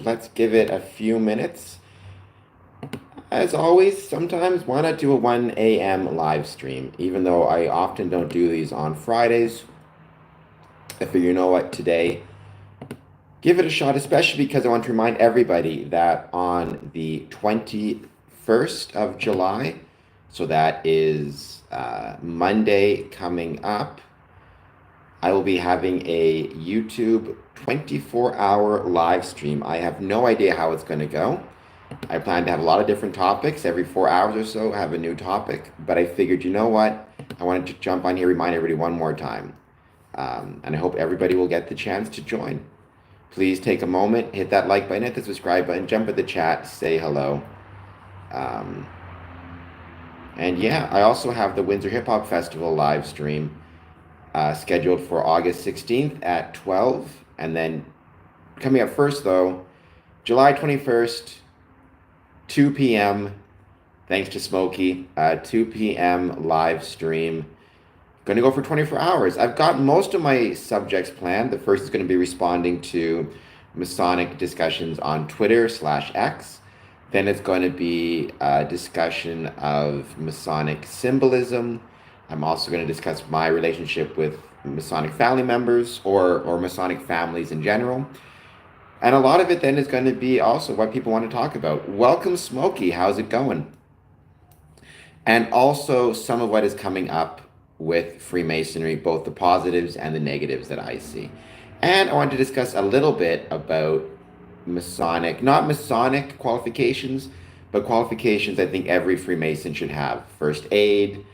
Let's give it a few minutes. As always, sometimes why not do a 1 a.m. live stream? Even though I often don't do these on Fridays, I figure, you know what, today, give it a shot, especially because I want to remind everybody that on the 21st of July, so that is Monday coming up, I will be having a YouTube 24-hour live stream. I have no idea how it's going to go. I plan to have a lot of different topics. Every 4 hours or so, I have a new topic. But I figured, you know what? I wanted to jump on here, remind everybody one more time. And I hope everybody will get the chance to join. Please take a moment, hit that like button, hit the subscribe button, jump in the chat, say hello. And yeah, I also have the Windsor Hip Hop Festival live stream scheduled for August 16th at 12. And then coming up first, though, July 21st, 2 p.m., thanks to Smokey, 2 p.m. live stream. Going to go for 24 hours. I've got most of my subjects planned. The first is going to be responding to Masonic discussions on Twitter/X. Then it's going to be a discussion of Masonic symbolism. I'm also going to discuss my relationship with Masonic family members or Masonic families in general. And a lot of it then is going to be also what people want to talk about. Welcome, Smokey. How's it going? And also some of what is coming up with Freemasonry, both the positives and the negatives that I see. And I want to discuss a little bit about Masonic, not Masonic qualifications, but qualifications I think every Freemason should have. First aid,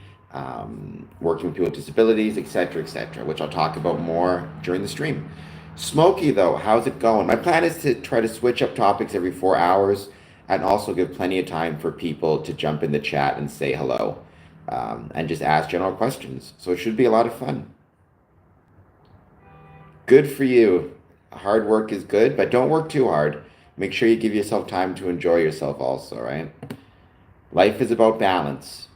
working with people with disabilities, etc., which I'll talk about more during the stream. Smokey, though, how's it going? My plan is to try to switch up topics every 4 hours and also give plenty of time for people to jump in the chat and say hello and just ask general questions. So it should be a lot of fun. Good for you. Hard work is good, but don't work too hard. Make sure you give yourself time to enjoy yourself also, right? Life is about balance.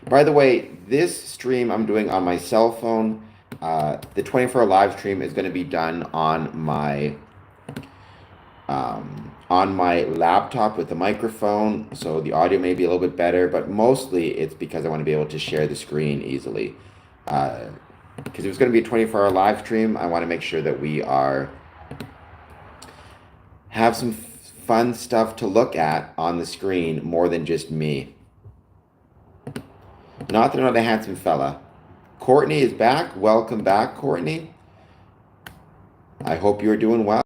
By the way, this stream I'm doing on my cell phone. The 24-hour live stream is going to be done on my laptop with the microphone, so the audio may be a little bit better, but mostly it's because I want to be able to share the screen easily. Because if it's going to be a 24-hour live stream, I want to make sure that we have some fun stuff to look at on the screen more than just me. Not that I'm not a handsome fella. Courtney is back. Welcome back, Courtney. I hope you're doing well.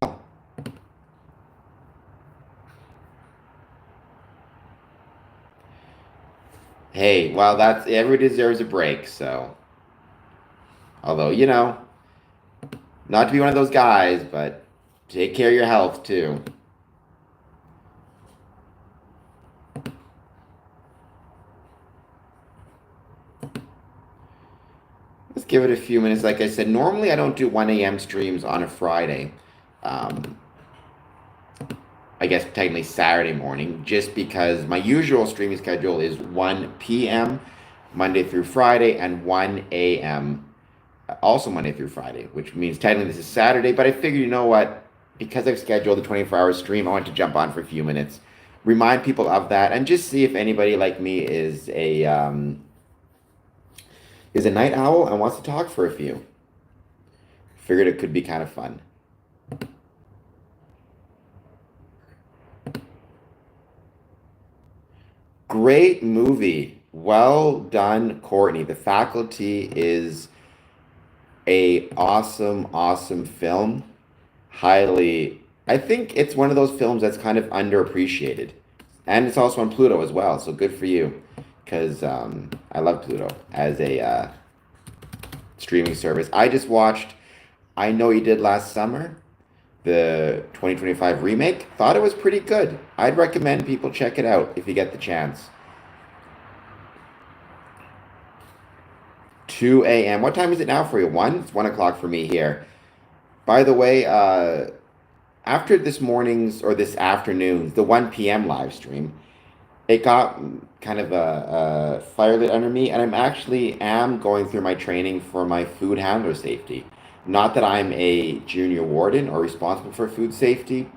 Hey, well, everybody deserves a break, so. Although, you know, not to be one of those guys, but take care of your health, too. Let's give it a few minutes. Like I said, normally I don't do 1 a.m. streams on a Friday. I guess technically Saturday morning, just because my usual streaming schedule is 1 p.m. Monday through Friday and 1 a.m. also Monday through Friday, which means technically this is Saturday. But I figured, you know what? Because I've scheduled the 24-hour stream, I want to jump on for a few minutes, remind people of that, and just see if anybody like me is a night owl and wants to talk for a few. Figured it could be kind of fun. Great movie. Well done, Courtney. The Faculty is a awesome film. I think it's one of those films that's kind of underappreciated. And it's also on Pluto as well, so good for you. Because I love Pluto as a streaming service. I just watched I Know You Did Last Summer, the 2025 remake. Thought it was pretty good. I'd recommend people check it out if you get the chance. 2 a.m. What time is it now for you? 1? It's 1 o'clock for me here. By the way, after this morning's or this afternoon's, the 1 p.m. live stream, it got kind of a fire lit under me, and am going through my training for my food handler safety. Not that I'm a junior warden or responsible for food safety,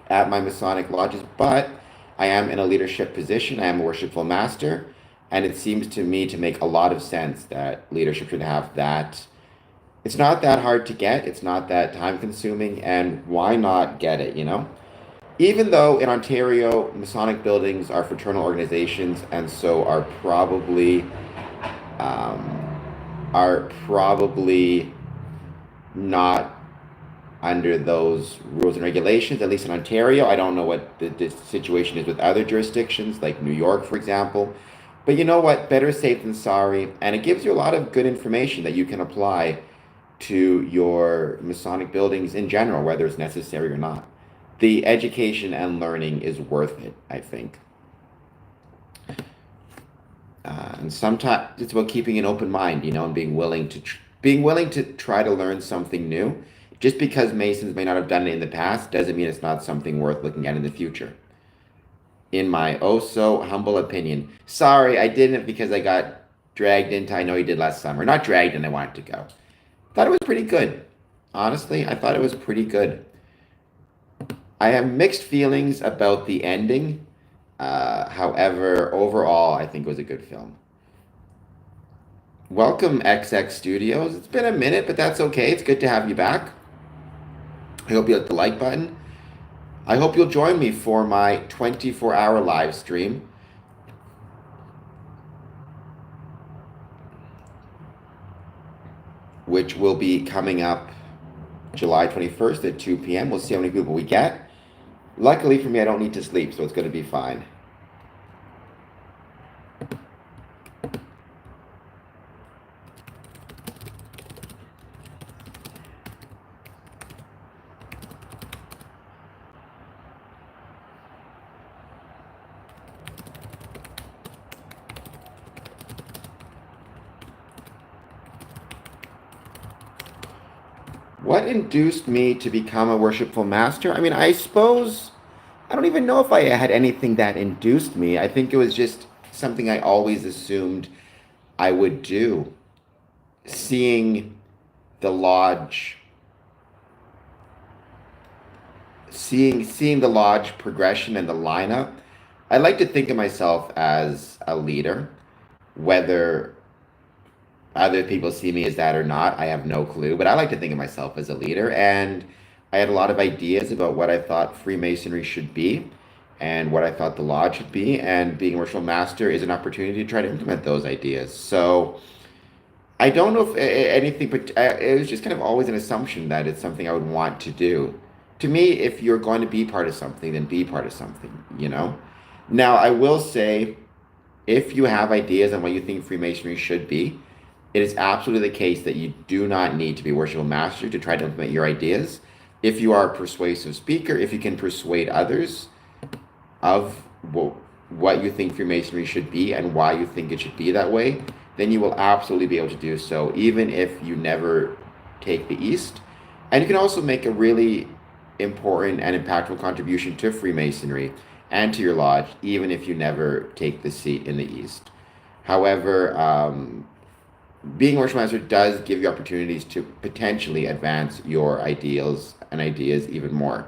at my Masonic lodges, but I am in a leadership position. I am a worshipful master, and it seems to me to make a lot of sense that leadership should have that. It's not that hard to get, it's not that time consuming, and why not get it, you know? Even though in Ontario, Masonic buildings are fraternal organizations and so um, are probably not under those rules and regulations, at least in Ontario. I don't know what the situation is with other jurisdictions, like New York, for example. But you know what? Better safe than sorry. And it gives you a lot of good information that you can apply to your Masonic buildings in general, whether it's necessary or not. The education and learning is worth it, I think. And sometimes it's about keeping an open mind, you know, and being willing to try to learn something new. Just because Masons may not have done it in the past doesn't mean it's not something worth looking at in the future. In my oh so humble opinion. Sorry, I didn't because I got dragged into I know you did last summer. Not dragged and I wanted to go. Thought it was pretty good. Honestly, I thought it was pretty good. I have mixed feelings about the ending. However, overall, I think it was a good film. Welcome, XX Studios. It's been a minute, but that's okay. It's good to have you back. I hope you hit the like button. I hope you'll join me for my 24-hour live stream, which will be coming up July 21st at 2 p.m. We'll see how many people we get. Luckily for me, I don't need to sleep, so it's going to be fine. What induced me to become a worshipful master? I mean, I suppose I don't even know if I had anything that induced me. I think it was just something I always assumed I would do. Seeing the lodge, seeing the lodge progression and the lineup, I like to think of myself as a leader. Whether other people see me as that or not, I have no clue. But I like to think of myself as a leader, and I had a lot of ideas about what I thought Freemasonry should be and what I thought the lodge should be. And being a worshipful master is an opportunity to try to implement those ideas. So I don't know if anything, but it was just kind of always an assumption that it's something I would want to do. To me, if you're going to be part of something, then be part of something, you know? Now, I will say, if you have ideas on what you think Freemasonry should be, it is absolutely the case that you do not need to be a worshipful master to try to implement your ideas. If you are a persuasive speaker, if you can persuade others of what you think Freemasonry should be and why you think it should be that way, then you will absolutely be able to do so, even if you never take the East. And you can also make a really important and impactful contribution to Freemasonry and to your lodge, even if you never take the seat in the East. However, being a worship master does give you opportunities to potentially advance your ideals and ideas even more.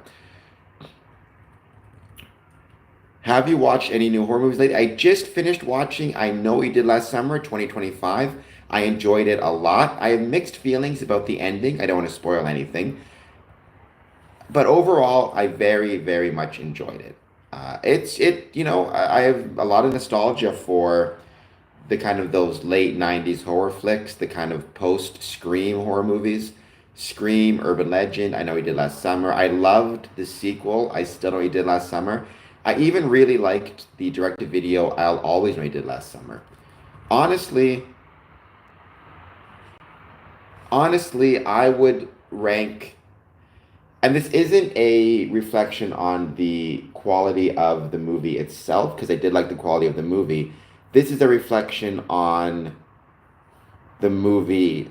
Have you watched any new horror movies lately? I just finished watching I Know What You Did Last Summer, 2025. I enjoyed it a lot. I have mixed feelings about the ending. I don't want to spoil anything. But overall, I very, very much enjoyed it. You know, I have a lot of nostalgia for the kind of those late 90s horror flicks, the kind of post Scream horror movies. Scream, Urban Legend, I Know He Did Last Summer. I loved the sequel, I Still Know He Did Last Summer. I even really liked the direct to video I'll Always Know He Did Last Summer. Honestly, honestly, I would rank, and this isn't a reflection on the quality of the movie itself, because I did like the quality of the movie. This is a reflection on the movie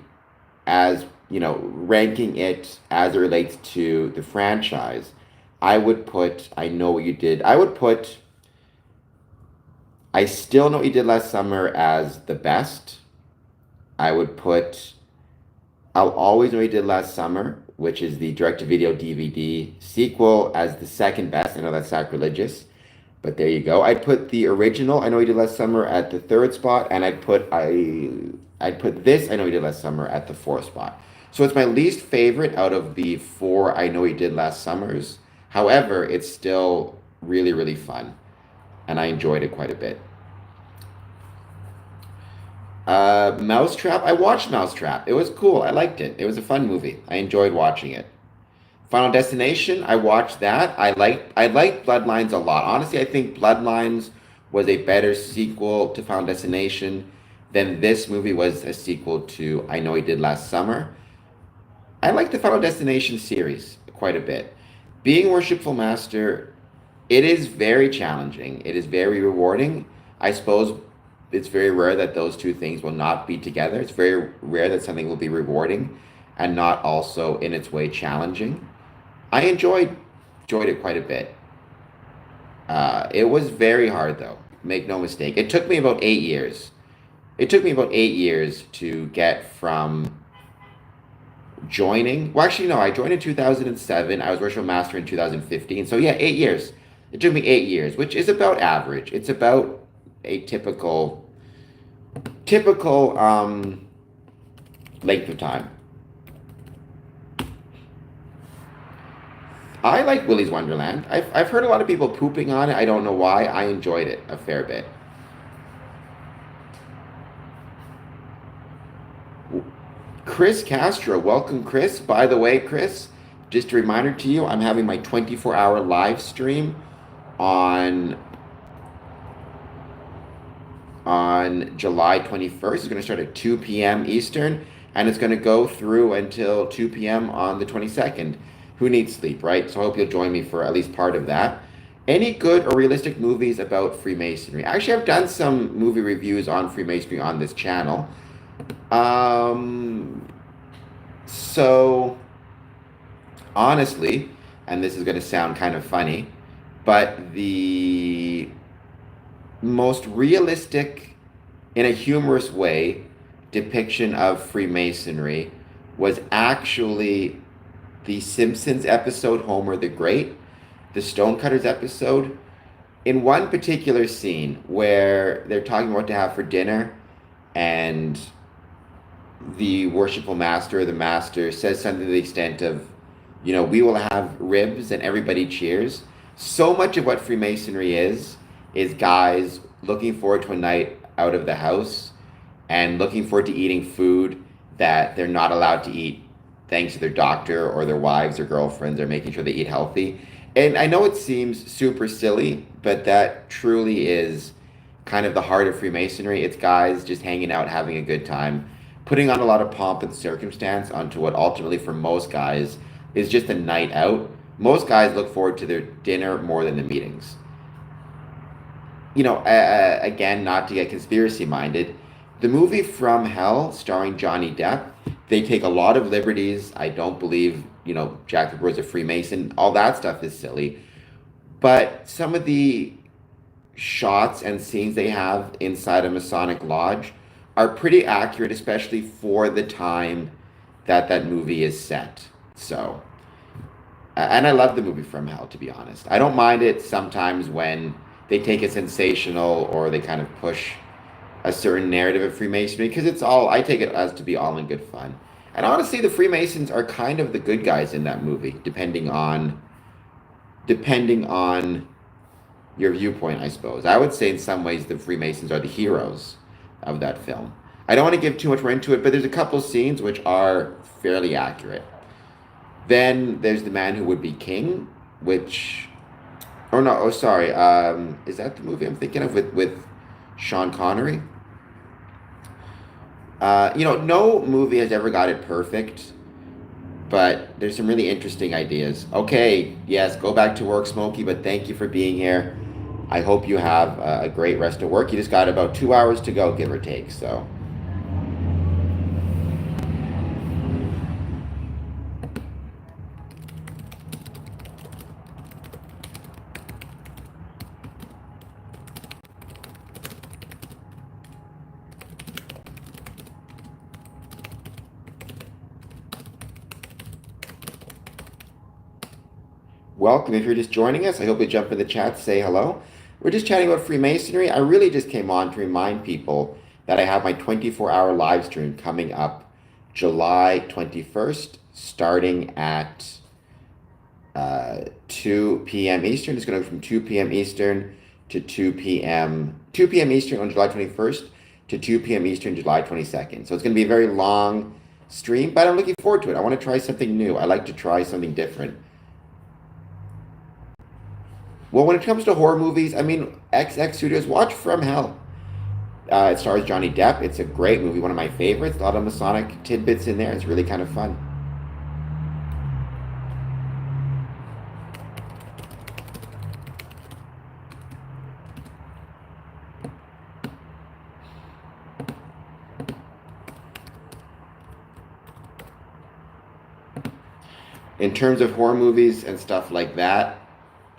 as, you know, ranking it as it relates to the franchise. I would put I Know What You Did. I would put I Still Know What You Did Last Summer as the best. I would put I'll Always Know What You Did Last Summer which is the direct-to-video DVD sequel, as the second best. I know that's sacrilegious, but there you go. I'd put the original, I Know You Did Last Summer, at the third spot, and I'd put this, I Know You Did Last Summer, at the fourth spot. So it's my least favorite out of the four I Know You Did Last Summers. However, it's still really, really fun, and I enjoyed it quite a bit. Mousetrap. I watched Mousetrap. It was cool. I liked it. It was a fun movie. I enjoyed watching it. Final Destination. I watched that. I liked Bloodlines a lot. Honestly, I think Bloodlines was a better sequel to Final Destination than this movie was a sequel to I Know He Did Last Summer. I like the Final Destination series quite a bit. Being Worshipful Master, it is very challenging. It is very rewarding. I suppose it's very rare that those two things will not be together. It's very rare that something will be rewarding and not also in its way challenging. I enjoyed it quite a bit. It was very hard though. Make no mistake. It took me about 8 years. It took me about 8 years to get from joining. Well, actually, no. I joined in 2007. I was worship master in 2015. So yeah, 8 years. It took me 8 years, which is about average. It's about a typical length of time. I like Willy's Wonderland. I've heard a lot of people pooping on it. I don't know why. I enjoyed it a fair bit. Chris Castro, welcome, Chris. By the way, Chris, just a reminder to you, I'm having my 24-hour live stream on July 21st. It's going to start at 2 p.m. Eastern, and it's going to go through until 2 p.m. on the 22nd. Who needs sleep, right? So I hope you'll join me for at least part of that. Any good or realistic movies about Freemasonry? Actually, I've done some movie reviews on Freemasonry on this channel. So honestly, and this is going to sound kind of funny, but the most realistic, in a humorous way, depiction of Freemasonry was actually the Simpsons episode Homer the Great, the Stonecutters episode. In one particular scene where they're talking about what to have for dinner, and the worshipful master or the master says something to the extent of, we will have ribs, and everybody cheers. So much of what Freemasonry is guys looking forward to a night out of the house and looking forward to eating food that they're not allowed to eat thanks to their doctor or their wives or girlfriends. Are making sure they eat healthy. And I know it seems super silly, but that truly is kind of the heart of Freemasonry. It's guys just hanging out, having a good time, putting on a lot of pomp and circumstance onto what ultimately for most guys is just a night out. Most guys look forward to their dinner more than the meetings. Again, not to get conspiracy minded, the movie From Hell, starring Johnny Depp, they take a lot of liberties. I don't believe, Jack the Ripper's a Freemason. All that stuff is silly. But some of the shots and scenes they have inside a Masonic lodge are pretty accurate, especially for the time that movie is set. So, and I love the movie From Hell, to be honest. I don't mind it sometimes when they take it sensational or they kind of push a certain narrative of Freemasonry, because I take it as to be all in good fun. And honestly, the Freemasons are kind of the good guys in that movie, depending on your viewpoint, I suppose. I would say in some ways the Freemasons are the heroes of that film. I don't want to give too much more into it, but there's a couple scenes which are fairly accurate. Then there's The Man Who Would Be King, which, oh no, oh sorry, is that the movie I'm thinking of with Sean Connery? No movie has ever got it perfect, but there's some really interesting ideas. Okay, yes, go back to work, Smokey, but thank you for being here. I hope you have a great rest of work. You just got about 2 hours to go, give or take, so. welcome. If you're just joining us, I hope you jump in the chat, say hello. We're just chatting about Freemasonry. I really just came on to remind people that I have my 24-hour live stream coming up July 21st, starting at 2 p.m. Eastern. It's going to go from 2 p.m. Eastern to 2 p.m. Eastern on July 21st to 2 p.m. Eastern July 22nd. So it's going to be a very long stream, but I'm looking forward to it. I want to try something new. I like to try something different. Well, when it comes to horror movies, I mean, XX Studios, watch From Hell. It stars Johnny Depp. It's a great movie, one of my favorites. A lot of Masonic tidbits in there. It's really kind of fun. In terms of horror movies and stuff like that,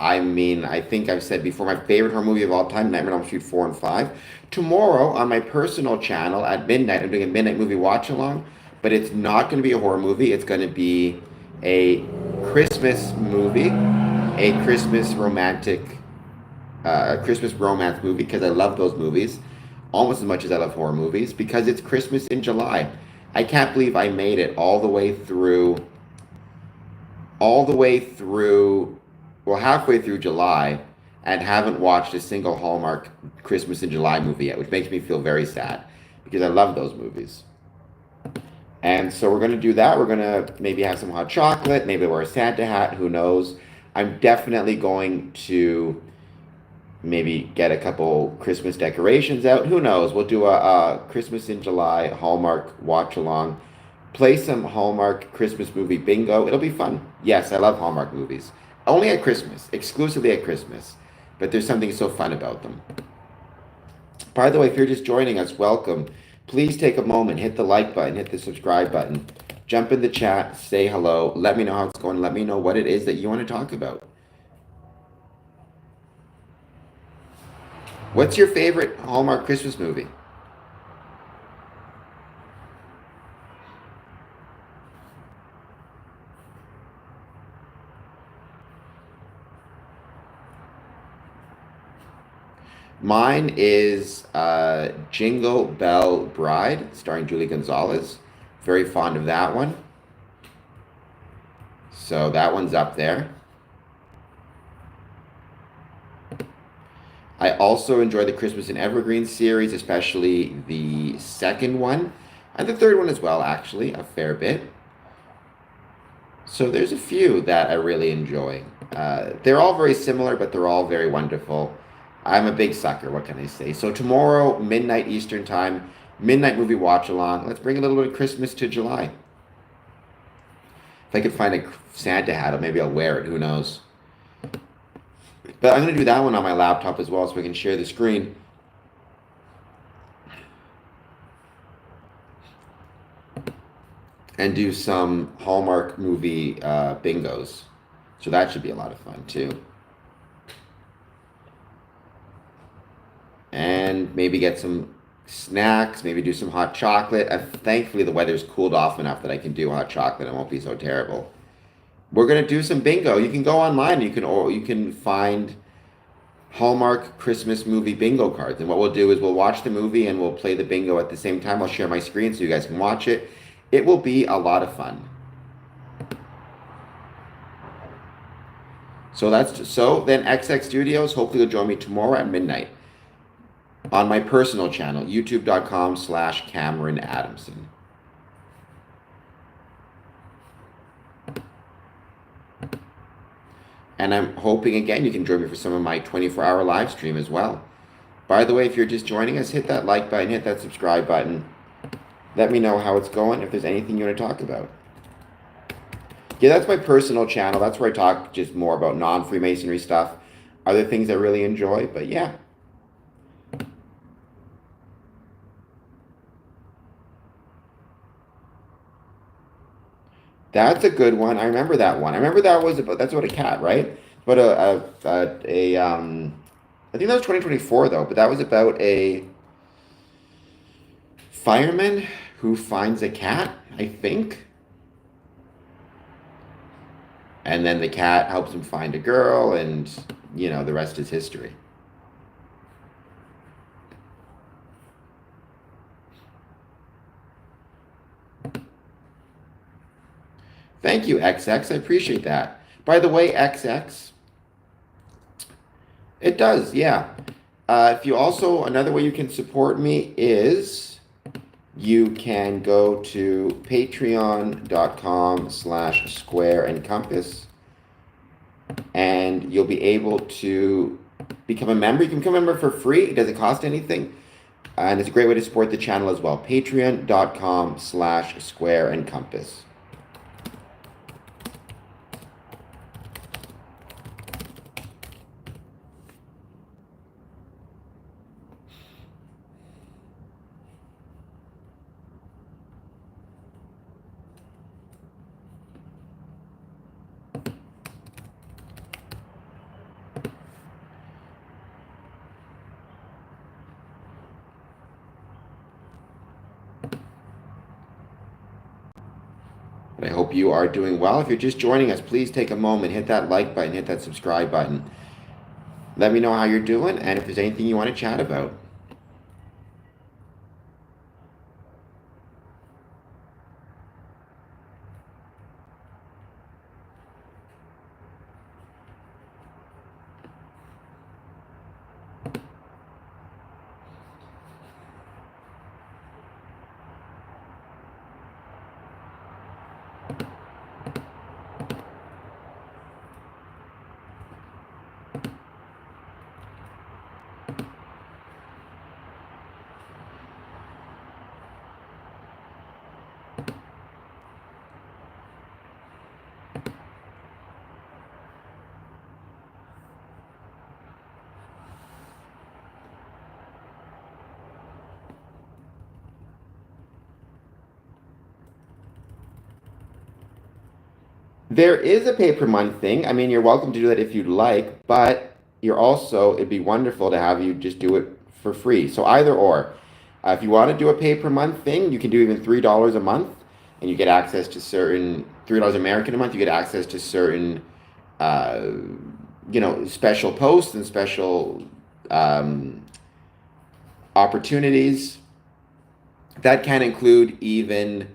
I mean, I think I've said before, my favorite horror movie of all time, Nightmare on Elm Street 4 and 5. Tomorrow on my personal channel at midnight, I'm doing a midnight movie watch along, but it's not going to be a horror movie. It's going to be a Christmas movie, a Christmas romantic, Christmas romance movie, because I love those movies almost as much as I love horror movies, because it's Christmas in July. I can't believe I made it well, halfway through July, and haven't watched a single Hallmark Christmas in July movie yet, which makes me feel very sad because I love those movies. And so we're going to do that. We're going to maybe have some hot chocolate, maybe wear a Santa hat, who knows. I'm definitely going to maybe get a couple Christmas decorations out. Who knows? We'll do a Christmas in July Hallmark watch along. Play some Hallmark Christmas movie bingo. It'll be fun. Yes, I love Hallmark movies. Only at Christmas, exclusively at Christmas. But there's something so fun about them. By the way, if you're just joining us, welcome. Please take a moment, hit the like button, hit the subscribe button, jump in the chat, say hello, let me know how it's going, let me know what it is that you want to talk about. What's your favorite Hallmark Christmas movie? Mine is Jingle Bell Bride, starring Julie Gonzalez. Very fond of that one. So that one's up there. I also enjoy the Christmas in Evergreen series, especially the second one, and the third one as well, actually, a fair bit. So there's a few that I really enjoy. They're all very similar, but they're all very wonderful. I'm a big sucker, what can I say? So tomorrow, midnight Eastern time, midnight movie watch along. Let's bring a little bit of Christmas to July. If I could find a Santa hat, maybe I'll wear it, who knows? But I'm going to do that one on my laptop as well so we can share the screen. And do some Hallmark movie bingos. So that should be a lot of fun too. And maybe get some snacks, maybe do some hot chocolate. Thankfully, the weather's cooled off enough that I can do hot chocolate. It won't be so terrible. We're gonna do some bingo. You can go online. You can find Hallmark Christmas movie bingo cards. And what we'll do is we'll watch the movie and we'll play the bingo at the same time. I'll share my screen so you guys can watch it. It will be a lot of fun. So then XX Studios, hopefully you'll join me tomorrow at midnight on my personal channel, youtube.com/Cameron Adamson. And I'm hoping, again, you can join me for some of my 24-hour live stream as well. By the way, if you're just joining us, hit that like button, hit that subscribe button. Let me know how it's going, if there's anything you want to talk about. Yeah, that's my personal channel. That's where I talk just more about non-Freemasonry stuff, other things I really enjoy, but yeah. That's a good one. I remember that one. I remember that's about a cat, right? But I think that was 2024 though, but that was about a fireman who finds a cat, I think. And then the cat helps him find a girl, and, you know, the rest is history. Thank you, XX. I appreciate that. By the way, XX, it does, yeah. If you also, another way you can support me is you can go to patreon.com/square and compass, and you'll be able to become a member. You can become a member for free. It doesn't cost anything. And it's a great way to support the channel as well. Patreon.com/square and compass. I hope you are doing well. If you're just joining us, please take a moment, hit that like button, hit that subscribe button. Let me know how you're doing and if there's anything you want to chat about. There is a pay per month thing. I mean, you're welcome to do that if you'd like, but you're also, it'd be wonderful to have you just do it for free. So either or. If you want to do a pay per month thing, you can do even $3 a month, and you get access to certain $3 American a month. You get access to certain, uh, you know, special posts and special opportunities. That can include even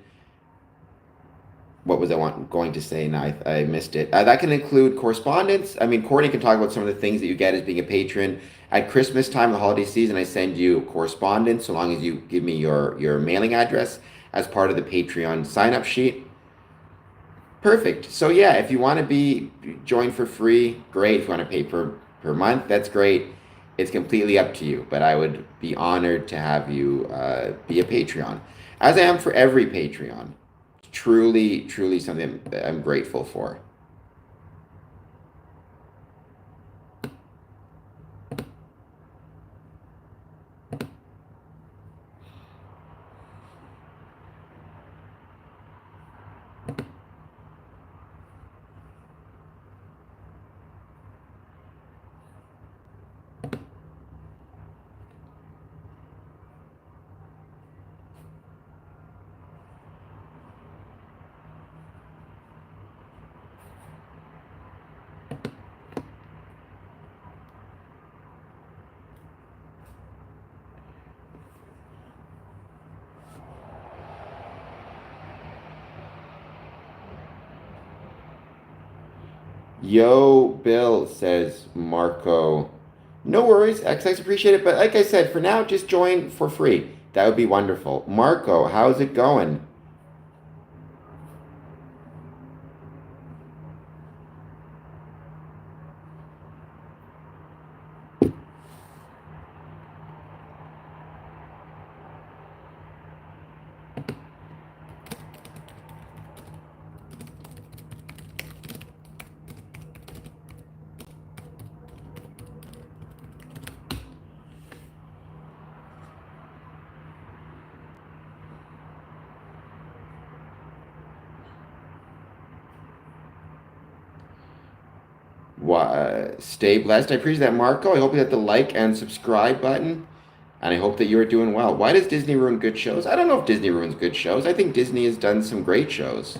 what was going to say, and I missed it. That can include correspondence. I mean, Courtney can talk about some of the things that you get as being a patron. At Christmas time, the holiday season, I send you correspondence so long as you give me your mailing address as part of the Patreon sign-up sheet. Perfect. So yeah, if you want to be joined for free, great. If you want to pay per month, that's great. It's completely up to you, but I would be honored to have you be a Patreon, as I am for every Patreon. Truly, truly something that I'm grateful for. Yo, Bill, says Marco. No worries, XX, appreciate it. But like I said, for now, just join for free. That would be wonderful. Marco, how's it going? Stay blessed. I appreciate that, Marco. I hope you hit the like and subscribe button, and I hope that you are doing well. Why does Disney ruin good shows? I don't know if Disney ruins good shows. I think Disney has done some great shows.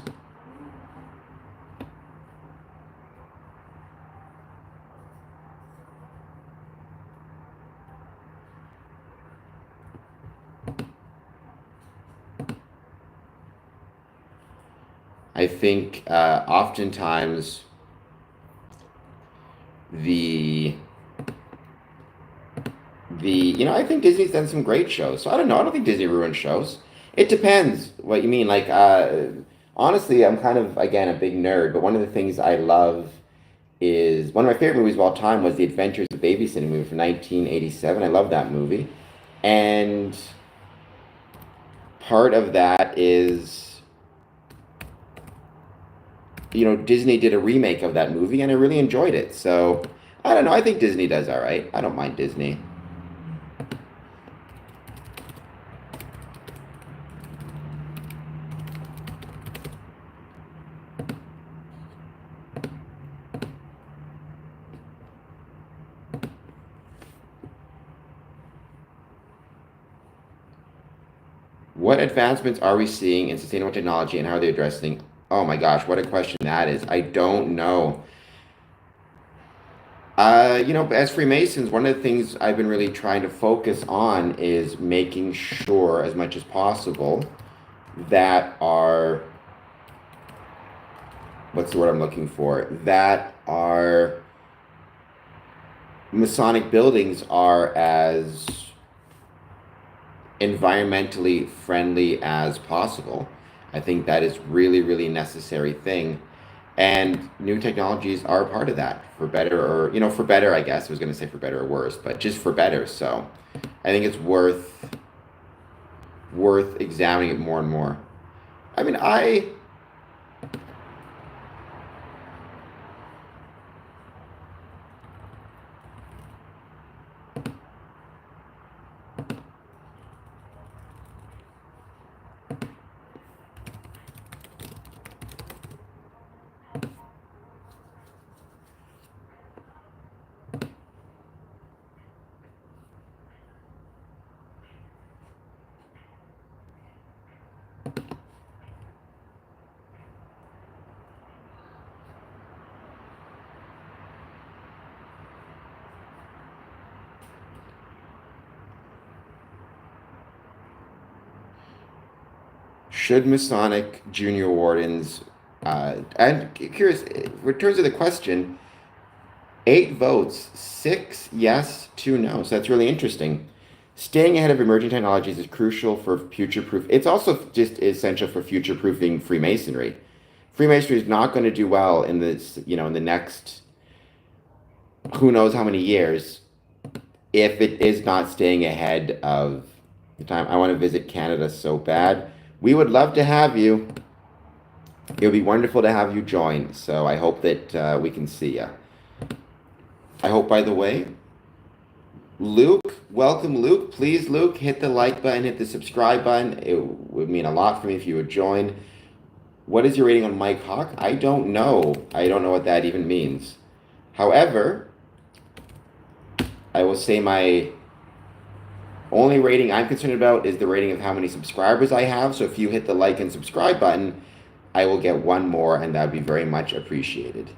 I think oftentimes the I think Disney's done some great shows. So I don't know. I don't think Disney ruins shows. It depends what you mean. Like honestly, I'm kind of again a big nerd, but one of the things I love is one of my favorite movies of all time was The Adventures of Babysitting movie from 1987. I love that movie. And part of that is, Disney did a remake of that movie and I really enjoyed it. So I don't know. I think Disney does all right. I don't mind Disney. What advancements are we seeing in sustainable technology and how are they addressing? Oh my gosh, what a question that is. I don't know. As Freemasons, one of the things I've been really trying to focus on is making sure, as much as possible, that our, what's the word I'm looking for? That our Masonic buildings are as environmentally friendly as possible. I think that is really, really necessary thing. And new technologies are a part of that, for better or, for better, I guess. I was going to say for better or worse, but just for better. So I think it's worth examining it more and more. I mean, should Masonic junior wardens, and curious, in terms of the question, 8 votes, 6 yes, 2 no. So that's really interesting. Staying ahead of emerging technologies is crucial for future proof. It's also just essential for future proofing Freemasonry. Freemasonry is not going to do well in this, in the next who knows how many years if it is not staying ahead of the time. I want to visit Canada so bad. We would love to have you. It would be wonderful to have you join. So I hope that we can see you. I hope, by the way, Luke, welcome, Luke. Please, Luke, hit the like button, hit the subscribe button. It would mean a lot for me if you would join. What is your rating on Mike Hawk? I don't know. I don't know what that even means. However, I will say my only rating I'm concerned about is the rating of how many subscribers I have. So if you hit the like and subscribe button, I will get one more, and that would be very much appreciated.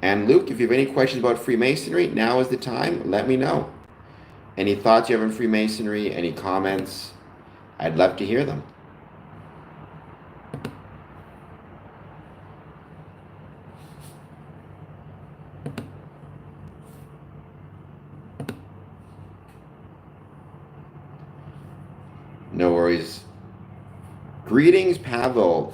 And Luke, if you have any questions about Freemasonry, now is the time. Let me know. Any thoughts you have on Freemasonry, any comments, I'd love to hear them. No worries. Greetings, Pavel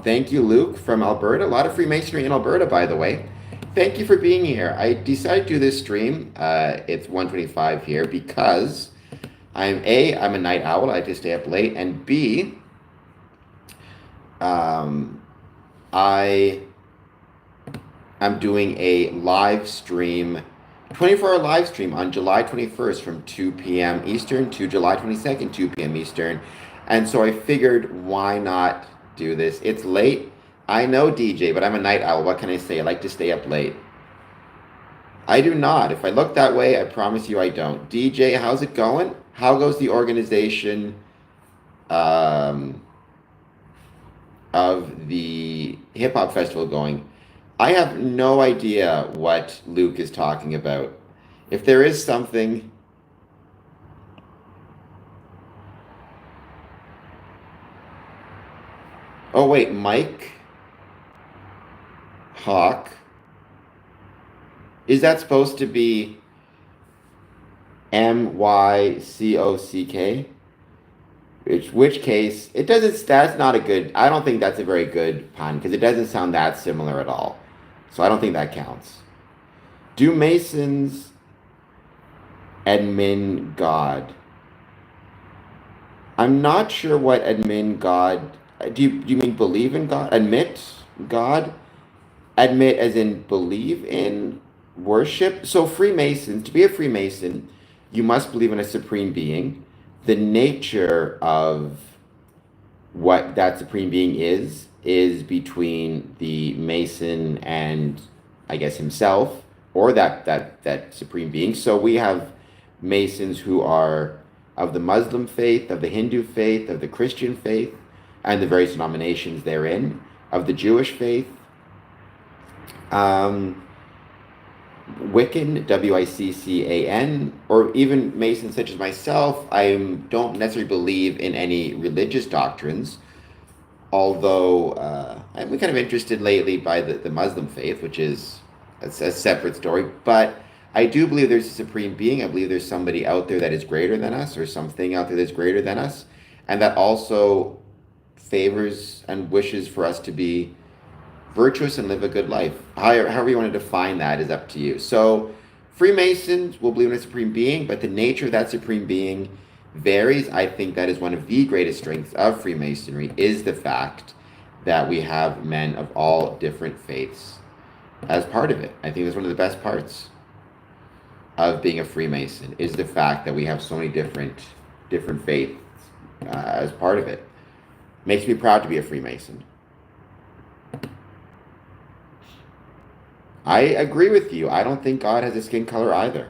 thank you, Luke, from Alberta. A lot of Freemasonry in Alberta, by the way. Thank you for being here. I decided to do this stream. It's 1:25 here because I'm a night owl. I like to stay up late, and B, I am doing a live stream, 24-hour live stream on July 21st from 2 p.m. Eastern to July 22nd, 2 p.m. Eastern. And so I figured, why not do this? It's late. I know, DJ, but I'm a night owl. What can I say? I like to stay up late. I do not. If I look that way, I promise you I don't. DJ, how's it going? How goes the organization of the hip hop festival going? I have no idea what Luke is talking about. If there is something, Oh, wait, Mike Hawk. Is that supposed to be Mycock? Which case, it doesn't, that's not a good, I don't think that's a very good pun because it doesn't sound that similar at all. So I don't think that counts. Do Masons admin God? I'm not sure what admin God, do you mean believe in God? Admit God? Admit as in believe in worship? So Freemasons, to be a Freemason, you must believe in a supreme being. The nature of what that supreme being is between the Mason and I guess himself or that supreme being. So we have Masons who are of the Muslim faith, of the Hindu faith, of the Christian faith, and the various denominations therein, of the Jewish faith. Wiccan, Wiccan, or even Masons such as myself, I don't necessarily believe in any religious doctrines, although I'm kind of interested lately by the Muslim faith, which is a separate story. But I do believe there's a supreme being. I believe there's somebody out there that is greater than us, or something out there that's greater than us, and that also favors and wishes for us to be virtuous and live a good life. However you want to define that is up to you. So Freemasons will believe in a supreme being, but the nature of that supreme being varies. I think that is one of the greatest strengths of Freemasonry is the fact that we have men of all different faiths as part of it. I think that's one of the best parts of being a Freemason is the fact that we have so many different faiths as part of it. Makes me proud to be a Freemason. I agree with you. I don't think God has a skin color either.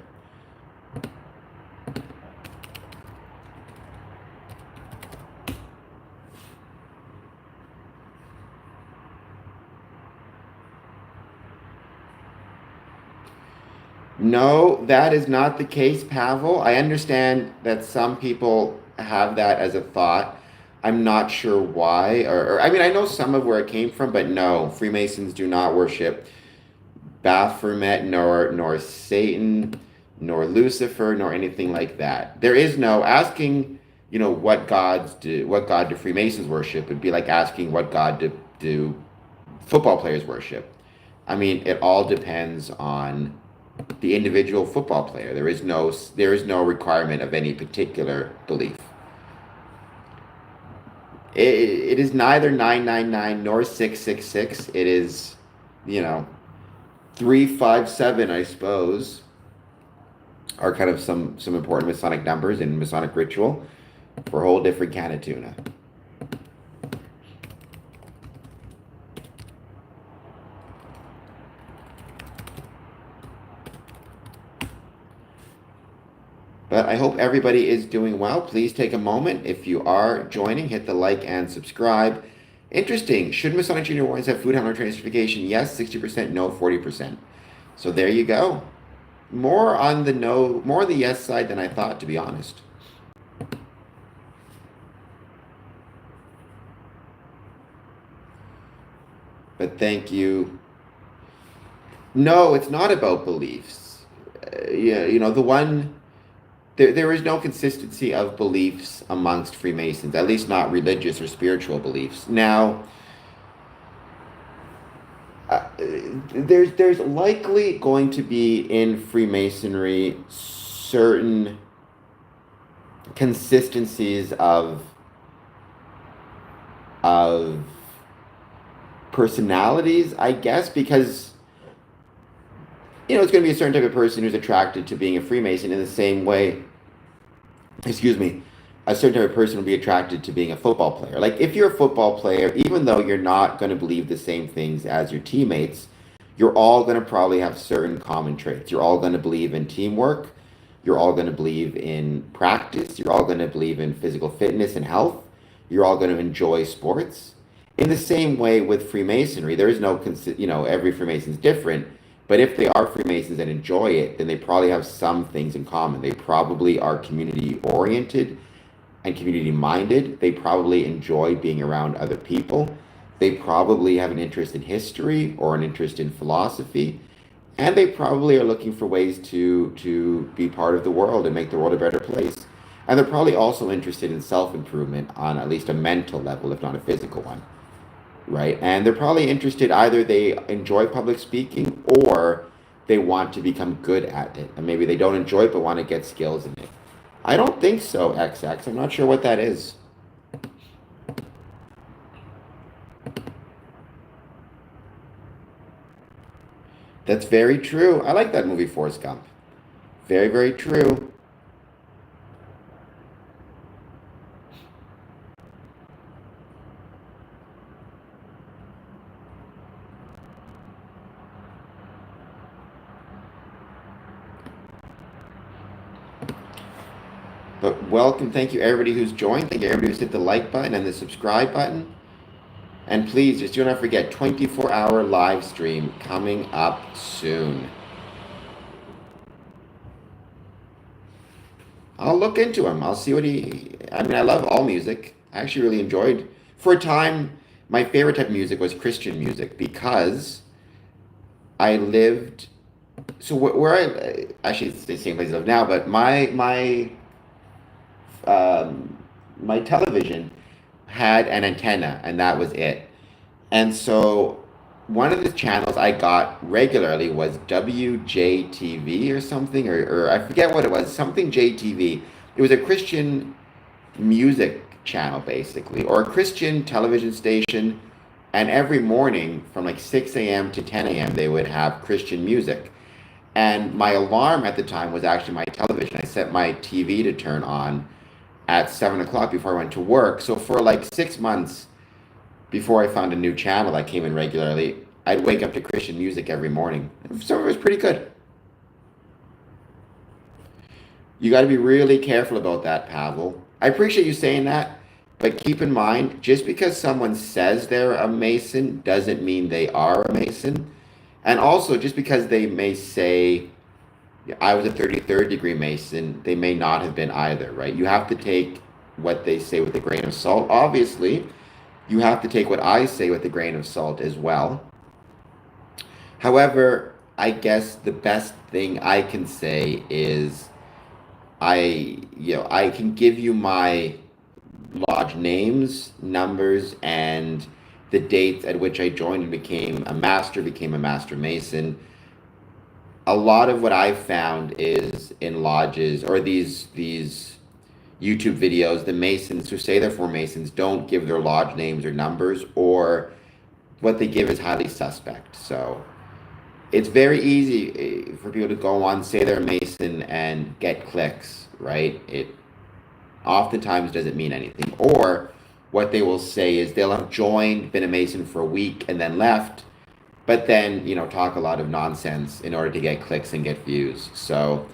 No, that is not the case, Pavel. I understand that some people have that as a thought. I'm not sure why, or I mean, I know some of where it came from, but no, Freemasons do not worship Baphomet, nor Satan, nor Lucifer, nor anything like that. There is no asking, what God do Freemasons worship would be like asking what God do football players worship. I mean, it all depends on the individual football player. There is no requirement of any particular belief. It is neither 999 nor 666. It is, 357, I suppose, are kind of some important Masonic numbers in Masonic ritual for a whole different can of tuna. But I hope everybody is doing well. Please take a moment. If you are joining, hit the like and subscribe. Interesting. Should Masonic Junior Warriors have food handler training certification? Yes, 60%, no, 40%. So there you go. More on the yes side than I thought, to be honest. But thank you. No, it's not about beliefs. There is no consistency of beliefs amongst Freemasons, at least not religious or spiritual beliefs. Now, there's likely going to be in Freemasonry certain consistencies of personalities, I guess, because it's going to be a certain type of person who's attracted to being a Freemason in the same way, a certain type of person will be attracted to being a football player. Like if you're a football player, even though you're not going to believe the same things as your teammates, you're all going to probably have certain common traits. You're all going to believe in teamwork. You're all going to believe in practice. You're all going to believe in physical fitness and health. You're all going to enjoy sports. In the same way with Freemasonry, there is no, every Freemason's different. But if they are Freemasons and enjoy it, then they probably have some things in common. They probably are community-oriented and community-minded. They probably enjoy being around other people. They probably have an interest in history or an interest in philosophy, and they probably are looking for ways to be part of the world and make the world a better place. And they're probably also interested in self-improvement on at least a mental level, if not a physical one, right? And they're probably interested, either they enjoy public speaking or they want to become good at it. And maybe they don't enjoy it but want to get skills in it. I don't think so, XX. I'm not sure what that is. That's very true. I like that movie, Forrest Gump. Very, very true. But welcome, thank you everybody who's joined. Thank you everybody who's hit the like button and the subscribe button. And please, just do not forget, 24-hour live stream coming up soon. I'll look into him. I'll see what I mean, I love all music. I actually really enjoyed, for a time, my favorite type of music was Christian music because I lived, so where actually it's the same place I live now, but my television had an antenna and that was it. And so one of the channels I got regularly was WJTV or something, or I forget what it was, something JTV. It was a Christian music channel, basically, or a Christian television station. And every morning from like 6 a.m. to 10 a.m., they would have Christian music. And my alarm at the time was actually my television. I set my TV to turn on at 7 o'clock before I went to work. So for like 6 months before I found a new channel that came in regularly, I'd wake up to Christian music every morning. Some of it was pretty good. You got to be really careful about that, Pavel. I appreciate you saying that, but keep in mind, just because someone says they're a Mason doesn't mean they are a Mason. And also, just because they may say, I was a 33rd degree Mason, they may not have been either, right? You have to take what they say with a grain of salt. Obviously, you have to take what I say with a grain of salt as well. However, I guess the best thing I can say is I can give you my lodge names, numbers, and the dates at which I joined and became a master mason. A lot of what I've found is in lodges or these YouTube videos, the masons who say they're for masons don't give their lodge names or numbers, or what they give is highly suspect. So it's very easy for people to go on, say they're a mason and get clicks, right? It oftentimes doesn't mean anything. Or what they will say is they'll have joined, been a mason for a week, and then left, but then, talk a lot of nonsense in order to get clicks and get views. So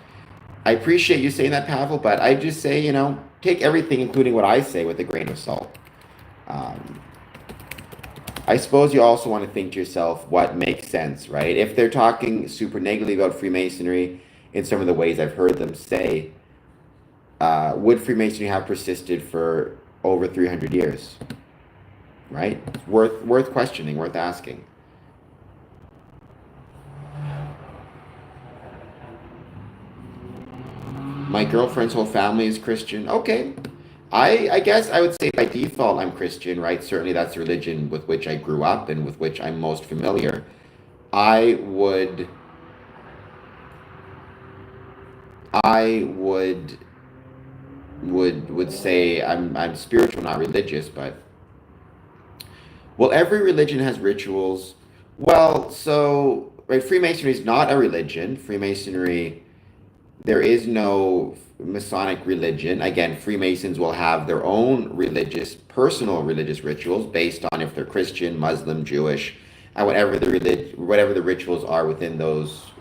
I appreciate you saying that, Pavel, but I just say, take everything, including what I say, with a grain of salt. Um, I suppose you also want to think to yourself what makes sense, right? If they're talking super negatively about Freemasonry in some of the ways I've heard them say, would Freemasonry have persisted for over 300 years? Right? Worth questioning, worth asking. My girlfriend's whole family is Christian. Okay. I guess I would say by default I'm Christian, right? Certainly that's the religion with which I grew up and with which I'm most familiar. I would I would say I'm spiritual, not religious, but well, every religion has rituals. Well, so right, Freemasonry is not a religion. Freemasonry, there is no Masonic religion. Again, Freemasons will have their own personal religious rituals based on if they're Christian, Muslim, Jewish, and whatever the rituals are within those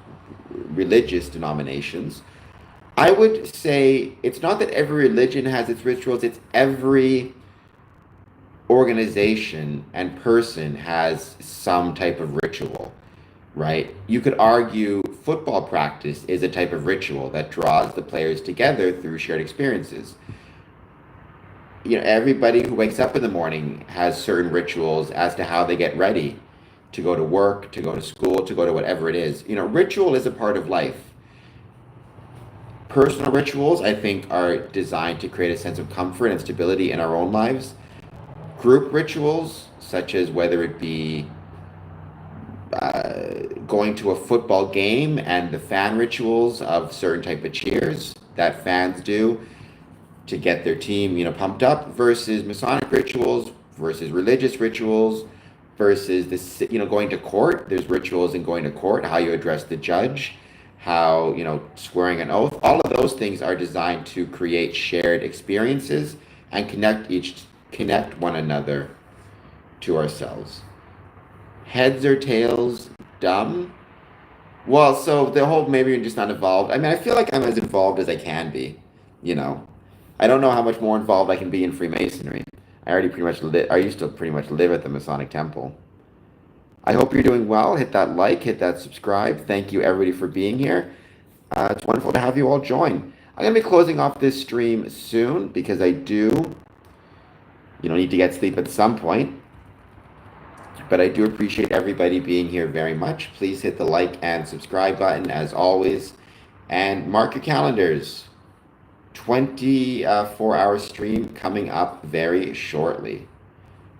religious denominations. I would say it's not that every religion has its rituals, it's every organization and person has some type of ritual, right? You could argue football practice is a type of ritual that draws the players together through shared experiences. everybody who wakes up in the morning has certain rituals as to how they get ready to go to work, to go to school, to go to whatever it is. Ritual is a part of life. Personal rituals, I think, are designed to create a sense of comfort and stability in our own lives. Group rituals, such as whether it be going to a football game and the fan rituals of certain type of cheers that fans do to get their team, pumped up, versus Masonic rituals, versus religious rituals, versus this, going to court. There's rituals in going to court, how you address the judge, how, swearing an oath. All of those things are designed to create shared experiences and connect one another to ourselves. Heads or tails, dumb? Well, so the whole maybe you're just not involved. I mean, I feel like I'm as involved as I can be, you know. I don't know how much more involved I can be in Freemasonry. I used to pretty much live at the Masonic Temple. I hope you're doing well. Hit that like, hit that subscribe. Thank you everybody for being here. It's wonderful to have you all join. I'm going to be closing off this stream soon because I do, need to get sleep at some point. But I do appreciate everybody being here very much. Please hit the like and subscribe button as always. And mark your calendars. 24-hour stream coming up very shortly.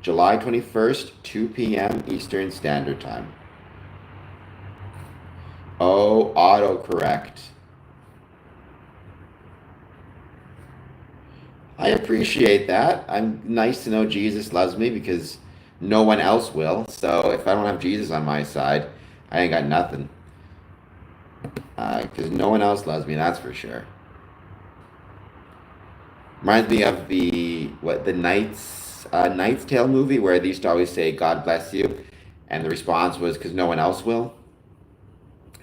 July 21st, 2 p.m. Eastern Standard Time. Oh, autocorrect. I appreciate that. I'm nice to know Jesus loves me because no one else will. So if I don't have Jesus on my side, I ain't got nothing. Because no one else loves me, that's for sure. Reminds me of the Knight's Tale movie where they used to always say, God bless you. And the response was, because no one else will.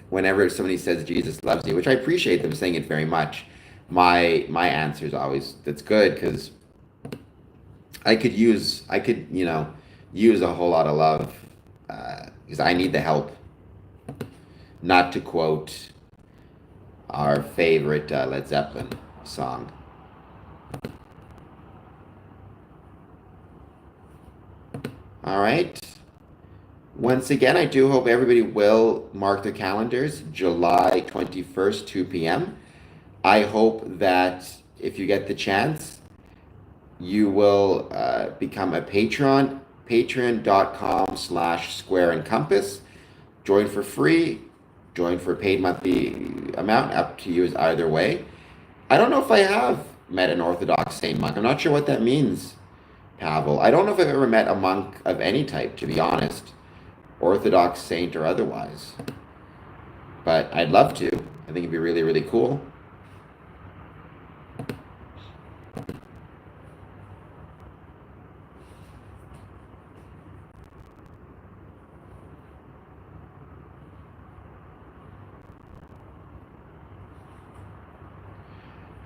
Whenever somebody says Jesus loves you, which I appreciate them saying it very much, my answer is always, that's good, because I could use a whole lot of love, because I need the help. Not to quote our favorite Led Zeppelin song. All right. Once again, I do hope everybody will mark their calendars, July 21st, 2 p.m. I hope that if you get the chance, you will become a patron, patreon.com/square and compass. Join for free, join for a paid monthly amount, up to you is either way. I don't know if I have met an Orthodox saint monk. I'm not sure what that means, Pavel. I don't know if I've ever met a monk of any type, to be honest, Orthodox saint or otherwise. But I'd love to. I think it'd be really, really cool.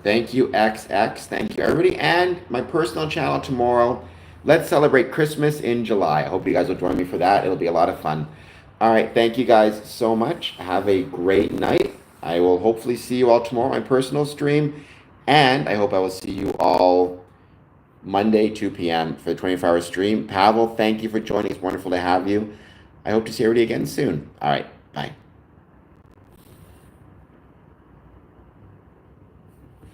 Thank you, XX. Thank you, everybody. And my personal channel tomorrow. Let's celebrate Christmas in July. I hope you guys will join me for that. It'll be a lot of fun. All right. Thank you guys so much. Have a great night. I will hopefully see you all tomorrow on my personal stream. And I hope I will see you all Monday, 2 p.m. for the 24-hour stream. Pavel, thank you for joining. It's wonderful to have you. I hope to see everybody again soon. All right. Bye.